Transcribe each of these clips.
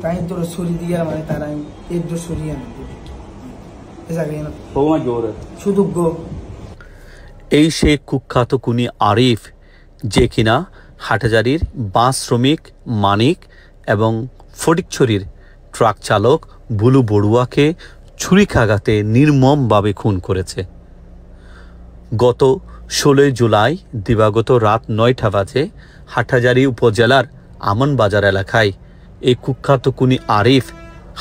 তাই তোর ছুরি দিয়ে মানে তারা এর দোষ সরিয়ে আনে শুধু গো। এই সে কুখ্যাত খুনি আরিফ, যে কিনা হাটহাজারীর বাস শ্রমিক মানিক এবং ফটিকছড়ির ট্রাক চালক বুলু বড়ুয়াকে ছুরিকাঘাতে নির্মমভাবে খুন করেছে। গত 16 জুলাই দিবাগত রাত 9টা বাজে হাটহাজারী উপজেলার আমনবাজার এলাকায় এই কুখ্যাত খুনি আরিফ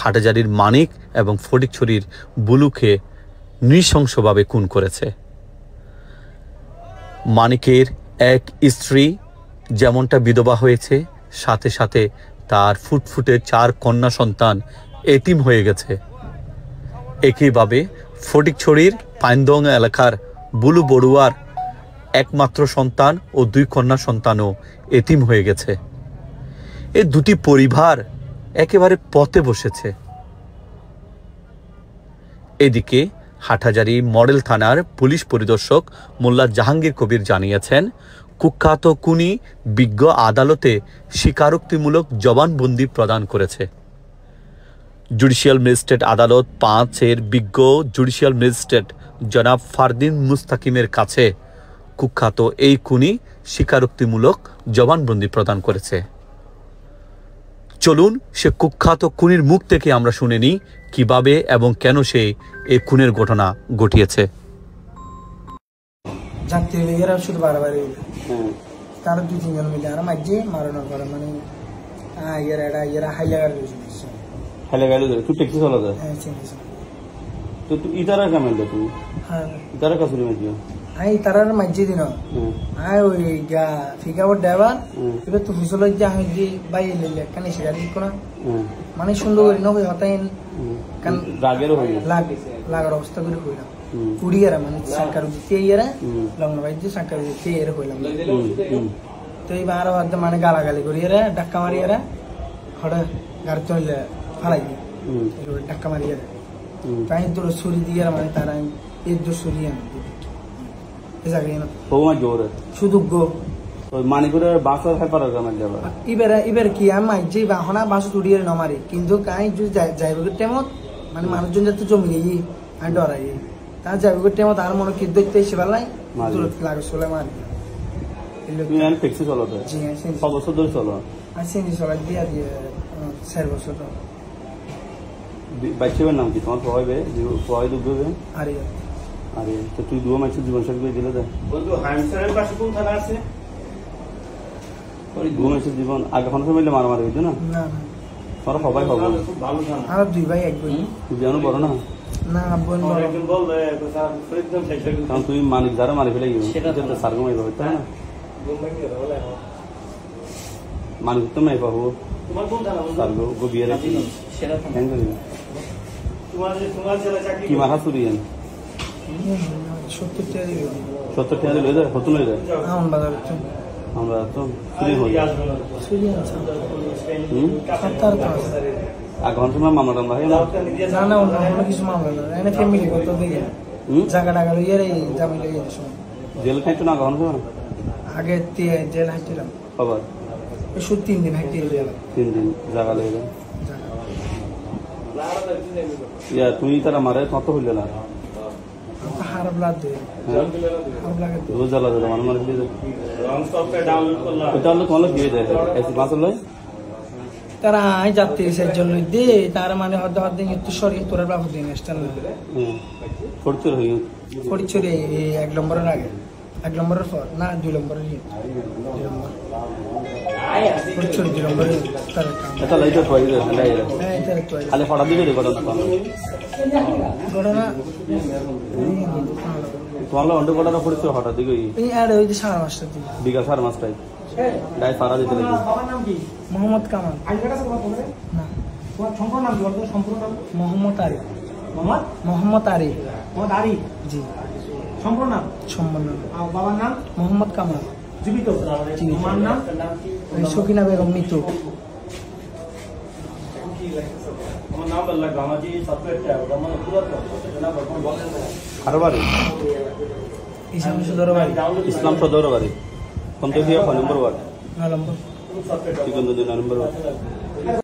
হাটহাজারীর মানিক এবং ফটিকছড়ির বুলুকে নৃশংসভাবে খুন করেছে। মানিকের এক স্ত্রী যেমনটা বিধবা হয়েছে, সাথে সাথে তার ফুটফুটে 4 কন্যা সন্তান এতিম হয়ে গেছে। একইভাবে ফটিকছড়ির পাইনদং এলাকার বুলু বড়ুয়ার একমাত্র সন্তান ও 2 কন্যা সন্তানও এতিম হয়ে গেছে। এই দুটি পরিবার একেবারে পথে বসেছে। এদিকে হাটহাজারী মডেল থানার পুলিশ পরিদর্শক মোল্লা জাহাঙ্গীর কবির জানিয়েছেন, কুখ্যাত খুনি বিজ্ঞ আদালতে স্বীকারোক্তিমূলক জবানবন্দি প্রদান করেছে। জুডিশিয়াল ম্যাজিস্ট্রেট আদালত 5-এর বিজ্ঞ জুডিশিয়াল ম্যাজিস্ট্রেট জনাব ফারদিন মুস্তাকিমের কাছে কুখ্যাত এই খুনি স্বীকারোক্তিমূলক জবানবন্দি প্রদান করেছে। চলুন সে কুখ্যাত খুনির মুখ থেকে আমরা শুনে নিই কিভাবে এবং কেন সে এই খুনের ঘটনা ঘটিয়েছে। জানতে এরা শুধু বাড়াবাড়ি তারা 2-3 জন মিলে আর মাঝে মারানোর পরে মানে এরা হাইলাগার তুই ট্যাক্সি চালাতে তো তুই ইতারা কেমন তুই ইতারা কাছুরি মাঝে আই তারার মাঝে দিন আই ওই ফিকাবর ড্রাইভার এবার তো হুসল যা হয় যে বাই লেলে কানে সেটা দিক না মানে সুন্দর করে না হই হতাই কান রাগের হই লাগার অবস্থা করে হইলাম কুড়িয়ারা মানে সরকার দিতে ইয়ারা লং ভাই যে সরকার দিতে এর হইলাম তো এই 12 বাদ মানে গালাগালি করিয়ারা ডাক্কা মারিয়ারা হড়া গাড়ি চলে ফালাই ডাক্কা মারিয়ারা তাই তোর ছুরি দিয়ে মানে তারা এর দোষ সরিয়ে আনে শুধু গো মানিপুরের বাসর হেপার এবার কি আমি যে বাহনা বাস তুড়িয়ে নমারি কিন্তু কাই যাইবের টাইমত মানে মানুষজন যাতে জমি গিয়ে আমি ডরাই তা যাইবের টাইমত আর মনে কি দেখতে এসে পারলাই লাগে চলে মারি ট্যাক্সি চলাতে বছর ধরে চলো আর সিএনজি চলাই দিয়ে 4 বছর বাচ্চার নাম কি তোমার পড়াই দুবে আরে আরে তো তুই 2 মাসের জীবন সাথী করে দিলে বন্ধু হাইমসারের পাশে কোন থানা আছে ওই 2 মাসের জীবন আগে কোন সময় মারামারি হইতো না না তোরা সবাই হবে খুব ভালো জানো আর 2 ভাই এক বোন তুই জানো বড় না না বোন বড় একজন বল কথা একদম শেষ হয়ে গেল তুই মানিক যারা মারি ফেলে গেল সেটা তো সারগম হইবে হইতো না বোন ভাই কি হলো মানিক তো নাই পাবো তোমার কোন থানা সারগো গো বিয়ারে কি সেটা কেন করি তোমার ছেলে চাকরি কি মাথা চুরিয়েন 70 টাকা লই যায় কত লই যায় বাজার আমরা তো চুরি হই এখন সময় মামলা ভাই না না অন্য কিছু মামলা না এনে ফ্যামিলি কত দিয়ে জায়গা টাকা লইয়ে জামি লইয়ে জেল খাইতো না এখন আগে জেল হাইছিলাম খবর এই 3 দিন হাইতে গেলাম 3 দিন জায়গা লইয়ে গেল ইয়া তুই তারা মারে কত হইল না খারাপ লাগে খারাপ লাগে রোজ জ্বালা জ্বালা মানে মারে দিয়ে রং সফটওয়্যার ডাউনলোড করলাম এটা হলো কোন দিয়ে দেয় এসি পাস লয় তারা আই যাত্রী এর জন্য দে তার মানে হদ দিন একটু সরিয়ে তোর বাবা দিন আসছেন না ফরচুর হই ফরচুর এই 1 নম্বরের আগে 1 নম্বরের পর না 2 নম্বরের 2 নম্বর ফরচুর 2 নম্বরের তার এটা লাইটো তোই দে হ্যাঁ এটা তোই খালি ফড়া দিবে রে ঘটনা তোমার অন্য ঘটনা পড়ছে হঠাৎ দিকে এই আর ওই যে 5:30 দিন বিকাল 5:30 ডাই পাড়া দিতে লাগে বাবার নাম কি মোহাম্মদ কামাল আইডিটা আছে তোমার ফোনে না তোমার সম্পূর্ণ নাম কি বলতো সম্পূর্ণ নাম মোহাম্মদ আরিফ মোহাম্মদ আরিফ জি সম্পূর্ণ নাম আর বাবার নাম মোহাম্মদ কামাল জীবিত মার নাম সকিনা বেগম মৃত্যু আমার নাম বললা গামাজি সফটওয়্যার মানে পুরো না বলেন কারবারি ইসলাম সদর বাড়ি কোন থেকে নম্বর ওয়ার্ড নম্বর ঠিক আছে নম্বর ওয়ার্ড